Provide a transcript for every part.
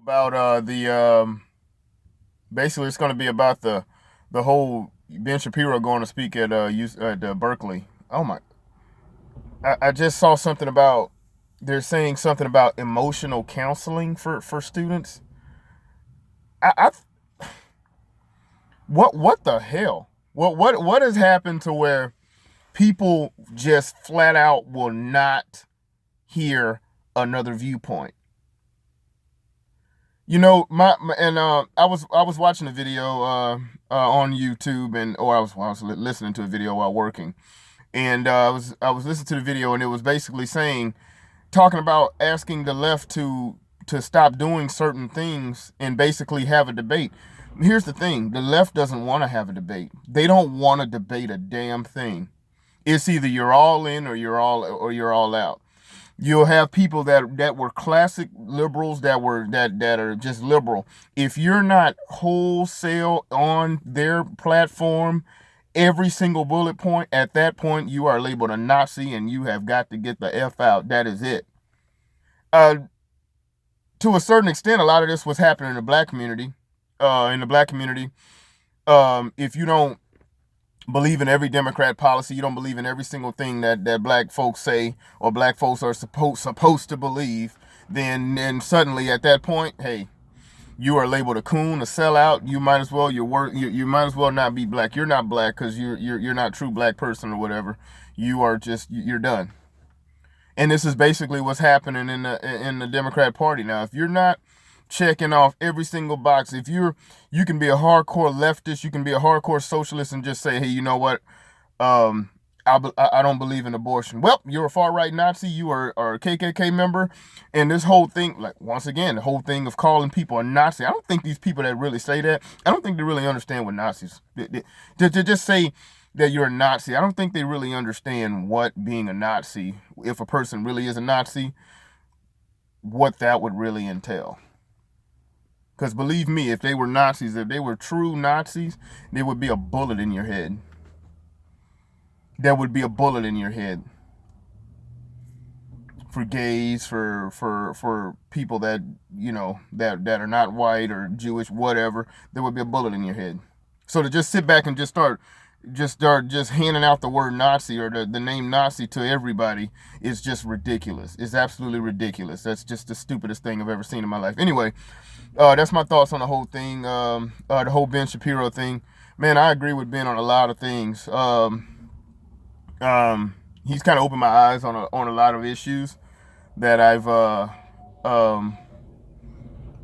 About the basically it's going to be about the whole Ben Shapiro going to speak at Berkeley. Oh my! I just saw something about they're saying something about emotional counseling for students. I what the hell? What has happened to where people just flat out will not hear another viewpoint? I was watching a video on YouTube, and or I was listening to a video while working, and I was listening to the video, and it was basically saying, talking about asking the left to stop doing certain things and basically have a debate. Here's the thing: the left doesn't want to have a debate. They don't want to debate a damn thing. It's either you're all in or you're all out. You'll have people that were classic liberals that are just liberal. If you're not wholesale on their platform, every single bullet point, at that point you are labeled a Nazi and you have got to get the F out. That is it. Uh, to a certain extent, a lot of this was happening in the black community. If you don't believe in every Democrat policy, you don't believe in every single thing that black folks say or black folks are supposed to believe, then suddenly at that point, hey, you are labeled a coon, a sellout. You might as well you might as well not be black. You're not black because you're not a true black person or whatever. You're done. And this is basically what's happening in the Democrat Party now. If you're not checking off every single box, you can be a hardcore leftist, you can be a hardcore socialist, and just say, hey, you know what? I don't believe in abortion. Well, you're a far right Nazi. You are a KKK member, and this whole thing, like once again, the whole thing of calling people a Nazi. I don't think these people that really say that, I don't think they really understand what Nazis. To just say that you're a Nazi, I don't think they really understand what being a Nazi, if a person really is a Nazi, what that would really entail. Because believe me, if they were Nazis, if they were true Nazis, there would be a bullet in your head. There would be a bullet in your head for gays, for people that that are not white or Jewish, whatever. There would be a bullet in your head. So to just sit back and just handing out the word Nazi or the name Nazi to everybody is just ridiculous. It's absolutely ridiculous. That's just the stupidest thing I've ever seen in my life. Anyway, that's my thoughts on the whole thing, the whole Ben Shapiro thing. Man, I agree with Ben on a lot of things. He's kind of opened my eyes on a lot of issues that I've um,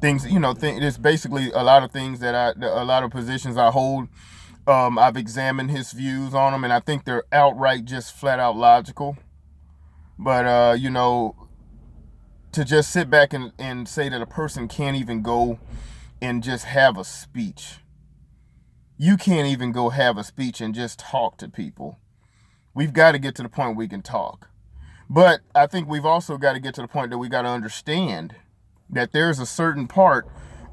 things there's basically a lot of things a lot of positions I hold. I've examined his views on them, and I think they're outright just flat out logical. But to just sit back and say that a person can't even go and just have a speech. You can't even go have a speech and just talk to people. We've got to get to the point where we can talk. But I think we've also got to get to the point that we got to understand that there's a certain part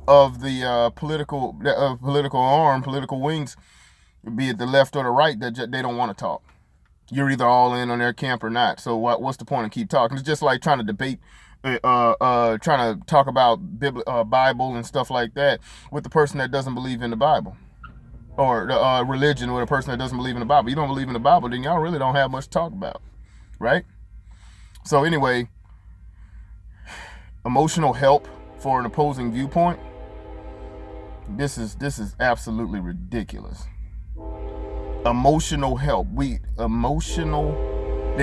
of the political arm, political wings, be it the left or the right, that they don't want to talk. You're either all in on their camp or not. So what's the point of keep talking? It's just like trying to debate, trying to talk about Bible and stuff like that with the person that doesn't believe in the Bible, or religion with a person that doesn't believe in the Bible. You don't believe in the Bible, then y'all really don't have much to talk about, right? So anyway, emotional help for an opposing viewpoint. This is absolutely ridiculous. Emotional help. They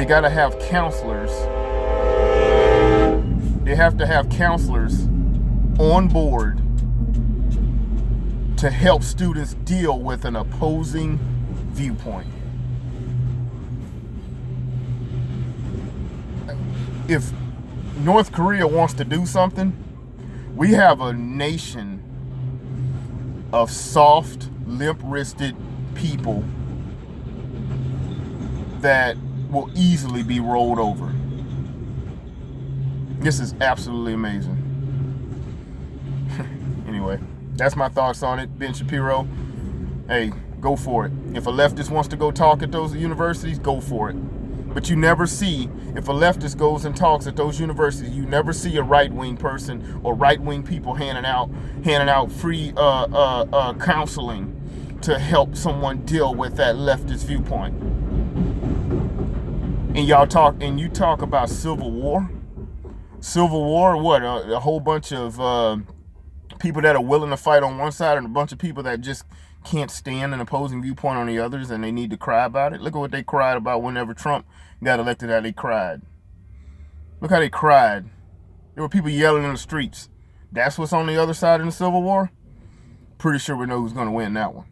gotta have counselors. They have to have counselors on board to help students deal with an opposing viewpoint. If North Korea wants to do something, we have a nation of soft, limp-wristed people that will easily be rolled over. This is absolutely amazing. Anyway, that's my thoughts on it. Ben Shapiro, hey, go for it. If a leftist wants to go talk at those universities, go for it. But you never see, if a leftist goes and talks at those universities, you never see a right-wing person or right-wing people handing out free counseling to help someone deal with that leftist viewpoint. And you talk about civil war. Civil war, what? A whole bunch of people that are willing to fight on one side and a bunch of people that just can't stand an opposing viewpoint on the others, and they need to cry about it. Look at what they cried about whenever Trump got elected, how they cried. Look how they cried. There were people yelling in the streets. That's what's on the other side in the Civil War. Pretty sure we know who's going to win that one.